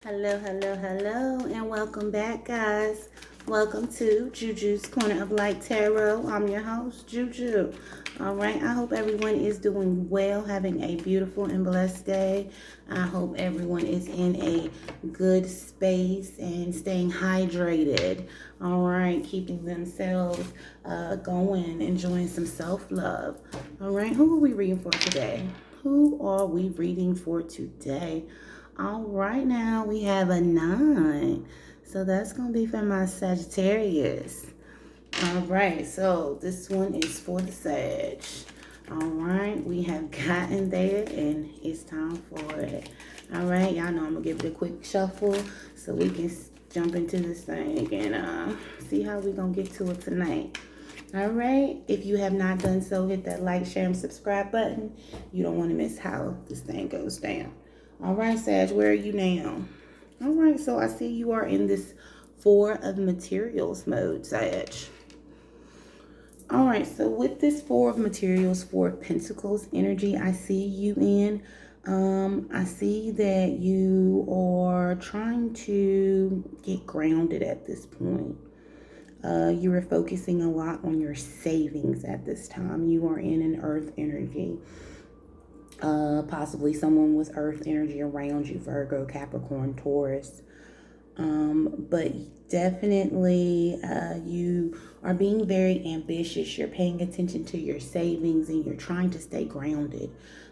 Hello, and welcome back, guys. Welcome to Juju's Corner of Light Tarot. I'm your host, Juju. All right, I hope everyone is doing well, having a beautiful and blessed day. I hope everyone is in a good space and staying hydrated. All right, keeping themselves going, enjoying some self-love. All right, who are we reading for today? Who are we reading for today? All right, now we have a 9. So that's going to be for my Sagittarius. All right, so this one is for the Sag. All right, we have gotten there and it's time for it. All right, y'all know I'm going to give it a quick shuffle so we can jump into this thing and see how we're going to get to it tonight. All right, if you have not done so, hit that like, share, and subscribe button. You don't want to miss how this thing goes down. All right, Sag, where are you now? All right, so I see you are in this 4 of materials mode, Sag. All right, so with this 4 of materials, 4 of pentacles energy, I see you in. I see that you are trying to get grounded at this point. You are focusing a lot on your savings at this time. You are in an earth energy. Possibly someone with earth energy around you, Virgo, Capricorn, Taurus. But definitely you are being very ambitious. You're paying attention to your savings and you're trying to stay grounded.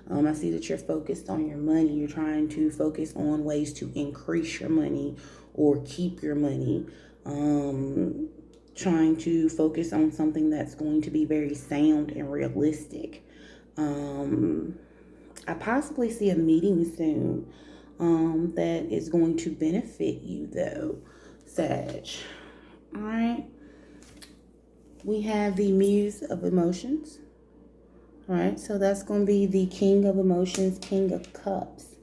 I see that you're focused on your money. You're trying to focus on ways to increase your money or keep your money. Trying to focus on something that's going to be very sound and realistic. I possibly see a meeting soon that is going to benefit you, though, Sag. All right. We have the Muse of Emotions. All right. So that's going to be the King of Emotions, King of Cups,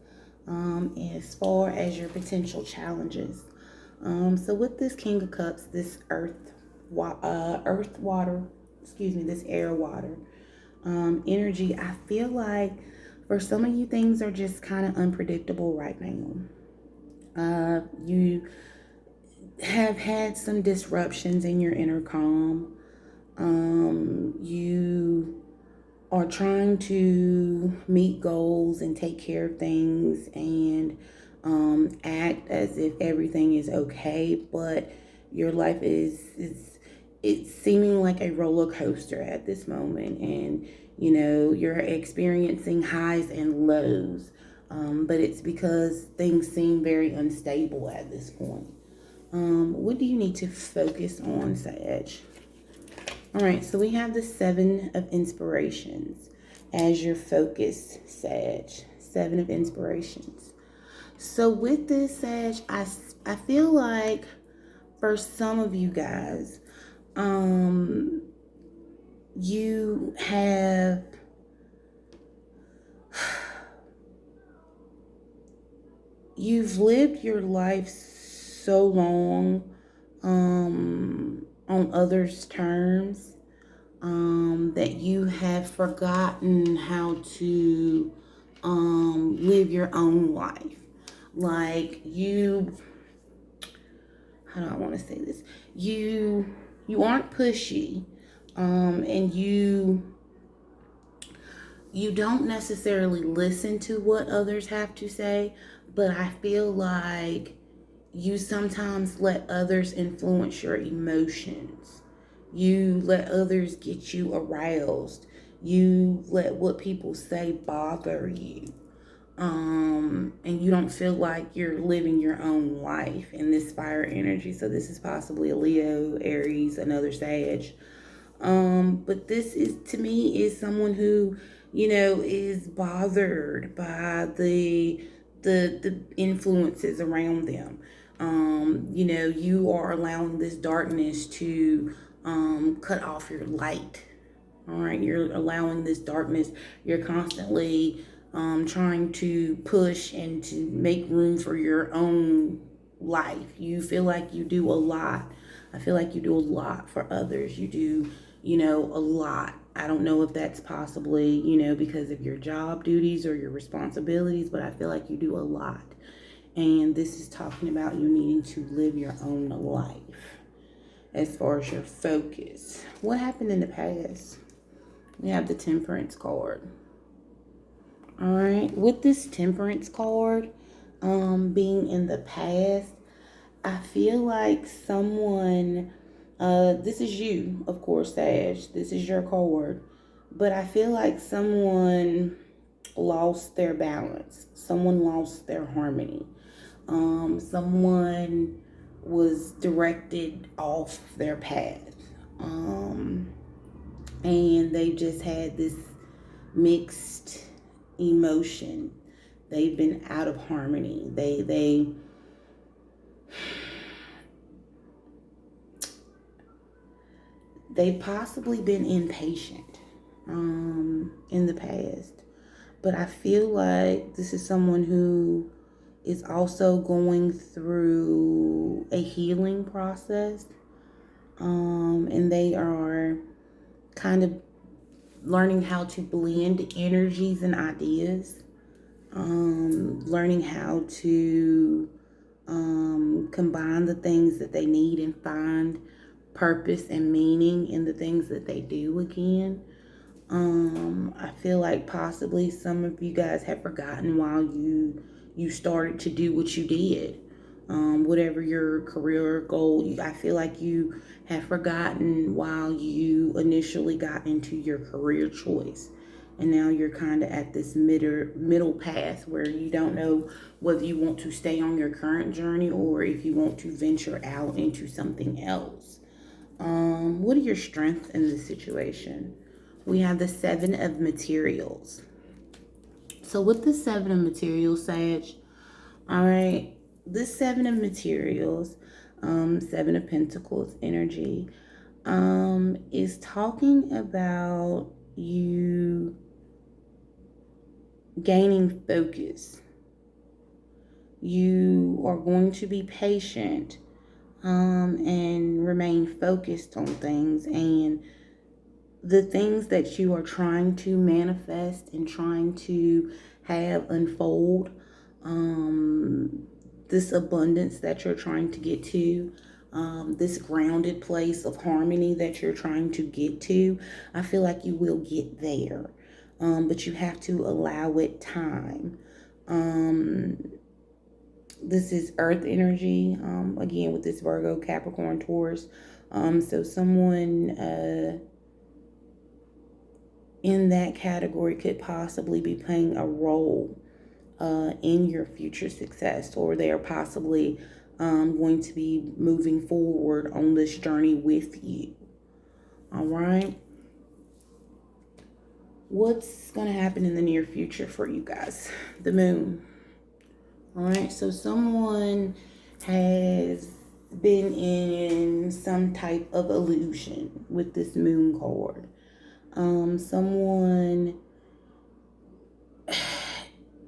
as far as your potential challenges. So with this King of Cups, this this air, water energy, I feel like for some of you, things are just kind of unpredictable right now. You have had some disruptions in your inner calm. You are trying to meet goals and take care of things and act as if everything is okay, but your life is it's seeming like a roller coaster at this moment, and you're experiencing highs and lows, but it's because things seem very unstable at this point. What do you need to focus on, Sag? All right, so we have the 7 of Inspirations as your focus, Sag. 7 of Inspirations. So with this, Sag, I feel like for some of you guys, you've lived your life so long on others' terms that you have forgotten how to live your own life. Like how do I want to say this? You aren't pushy, and you don't necessarily listen to what others have to say, but I feel like you sometimes let others influence your emotions. You let others get you aroused. You let what people say bother you. And you don't feel like you're living your own life in this fire energy. So this is possibly a Leo, Aries, another Sag. But this is, to me, is someone who, is bothered by the influences around them. You are allowing this darkness to cut off your light. All right, you're allowing this darkness. You're constantly trying to push and to make room for your own life. You feel like you do a lot. I feel like you do a lot for others. You do, a lot. I don't know if that's possibly, because of your job duties or your responsibilities, but I feel like you do a lot. And this is talking about you needing to live your own life as far as your focus. What happened in the past? We have the Temperance card. All right. With this Temperance card being in the past, I feel like someone, this is you, of course, Sag. This is your card. But I feel like someone lost their balance. Someone lost their harmony. Someone was directed off their path. And they just had this mixed emotion. They've been out of harmony. They've possibly been impatient in the past. But I feel like this is someone who is also going through a healing process. And they are kind of learning how to blend energies and ideas. Learning how to combine the things that they need and find purpose and meaning in the things that they do again. I feel like possibly some of you guys have forgotten why you started to do what you did. Whatever your career goal, I feel like you have forgotten why you initially got into your career choice. And now you're kind of at this middle path where you don't know whether you want to stay on your current journey or if you want to venture out into something else. What are your strengths in this situation? We have the Seven of Materials. So with the Seven of Materials, Sag, all right, this Seven of Materials, Seven of Pentacles energy, is talking about you gaining focus. You are going to be patient and remain focused on things, and the things that you are trying to manifest and trying to have unfold, this abundance that you're trying to get to, this grounded place of harmony that you're trying to get to, I feel like you will get there. But you have to allow it time. This is earth energy, again, with this Virgo, Capricorn, Taurus. So someone in that category could possibly be playing a role in your future success, or they are possibly going to be moving forward on this journey with you. All right. What's going to happen in the near future for you guys? The moon. All right. So someone has been in some type of illusion with this moon card. Someone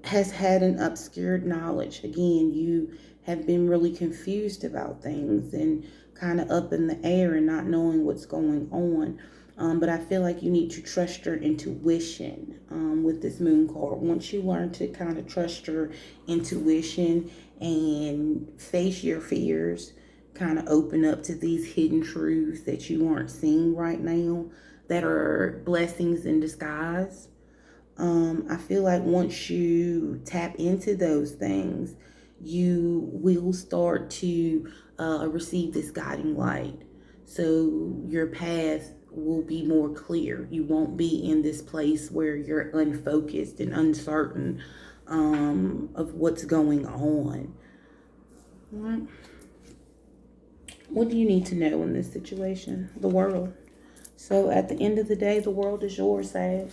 has had an obscured knowledge. Again, you have been really confused about things and kind of up in the air and not knowing what's going on. But I feel like you need to trust your intuition with this moon card. Once you learn to kind of trust your intuition and face your fears, kind of open up to these hidden truths that you aren't seeing right now, that are blessings in disguise. I feel like once you tap into those things, you will start to receive this guiding light. So your path will be more clear. You won't be in this place where you're unfocused and uncertain of what's going on. All right. What do you need to know in this situation? The world. So at the end of the day, the world is yours, Sag.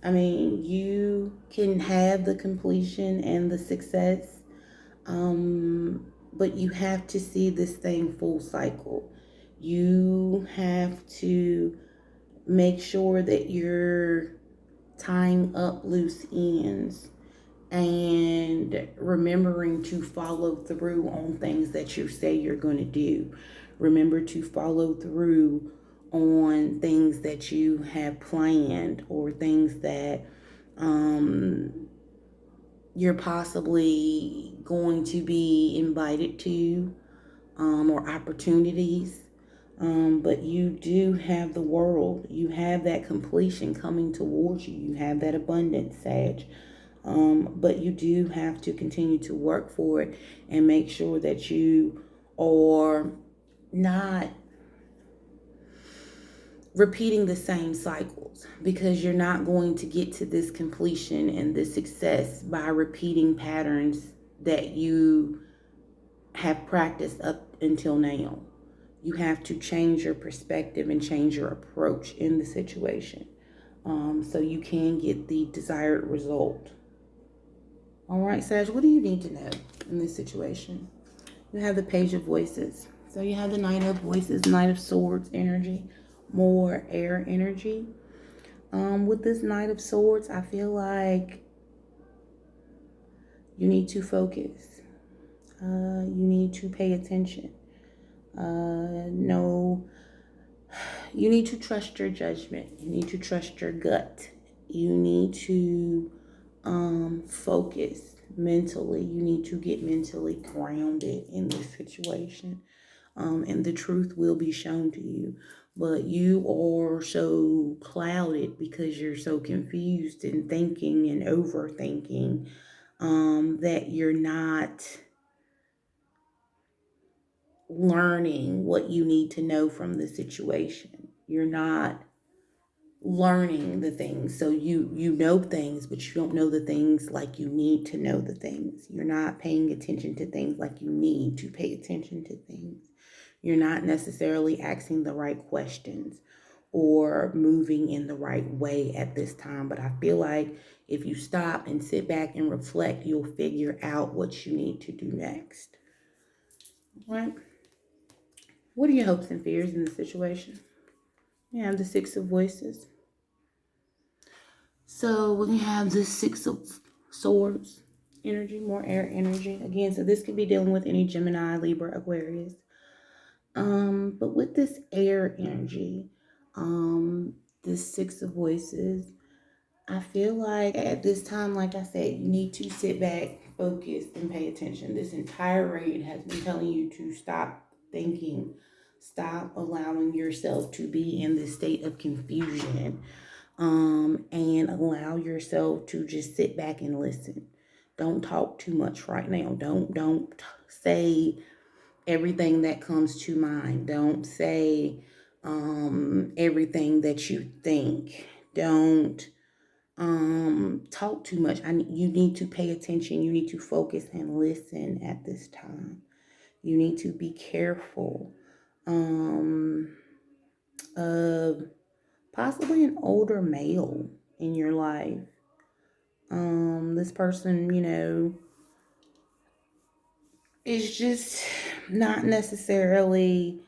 I mean, you can have the completion and the success, but you have to see this thing full cycle. You have to make sure that you're tying up loose ends and remembering to follow through on things that you say you're going to do. Remember to follow through on things that you have planned, or things that you're possibly going to be invited to, or opportunities. But you do have the world. You have that completion coming towards you. You have that abundance, Sag. But you do have to continue to work for it and make sure that you are not repeating the same cycles, because you're not going to get to this completion and this success by repeating patterns that you have practiced up until now. You have to change your perspective and change your approach in the situation, so you can get the desired result. All right, Sag, what do you need to know in this situation? You have the Page of Voices. So you have the Knight of Voices, Knight of Swords energy, more air energy. With this Knight of Swords, I feel like you need to focus. You need to pay attention. No, you need to trust your judgment. You need to trust your gut. You need to focus mentally. You need to get mentally grounded in this situation. And the truth will be shown to you. But you are so clouded because you're so confused and thinking and overthinking, that you're not learning what you need to know from the situation. You're not learning the things. So you know things, but you don't know the things like you need to know the things. You're not paying attention to things like you need to pay attention to things. You're not necessarily asking the right questions or moving in the right way at this time. But I feel like if you stop and sit back and reflect, you'll figure out what you need to do next. All right? What are your hopes and fears in the situation? You have the Six of Voices. So we have the Six of Swords energy, more air energy. Again, so this could be dealing with any Gemini, Libra, Aquarius. But with this air energy, this Six of Voices, I feel like at this time, like I said, you need to sit back, focus, and pay attention. This entire read has been telling you to stop thinking, stop allowing yourself to be in this state of confusion, and allow yourself to just sit back and listen. Don't talk too much right now. Don't say everything that comes to mind. Don't say everything that you think. Don't talk too much. You need to pay attention. You need to focus and listen at this time. You need to be careful of possibly an older male in your life. This person, is just not necessarily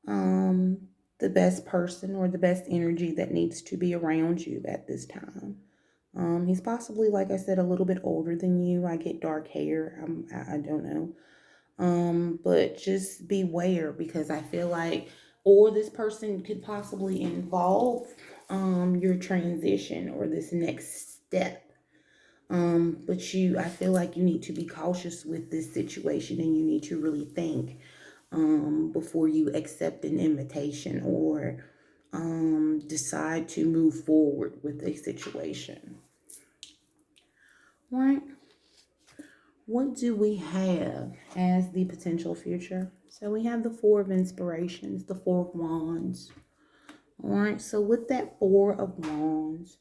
the best person or the best energy that needs to be around you at this time. He's possibly, like I said, a little bit older than you. I get dark hair. I don't know. But just beware, because I feel like, or this person could possibly involve your transition or this next step. But I feel like you need to be cautious with this situation, and you need to really think before you accept an invitation or decide to move forward with a situation. Right? What do we have as the potential future? So we have the Four of Inspirations, the Four of Wands. All right, so with that Four of Wands,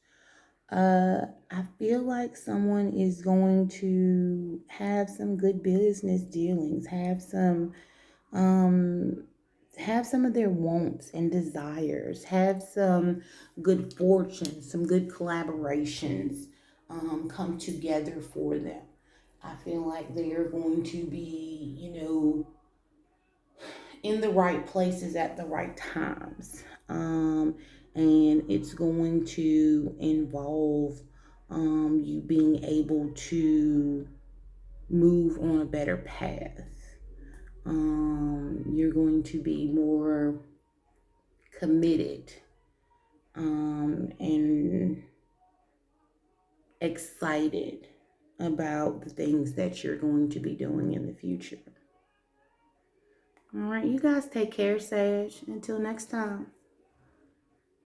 I feel like someone is going to have some good business dealings, have some of their wants and desires, have some good fortune, some good collaborations come together for them. I feel like they are going to be, in the right places at the right times. And it's going to involve you being able to move on a better path. You're going to be more committed and excited about the things that you're going to be doing in the future. All right, you guys take care, Sage. Until next time.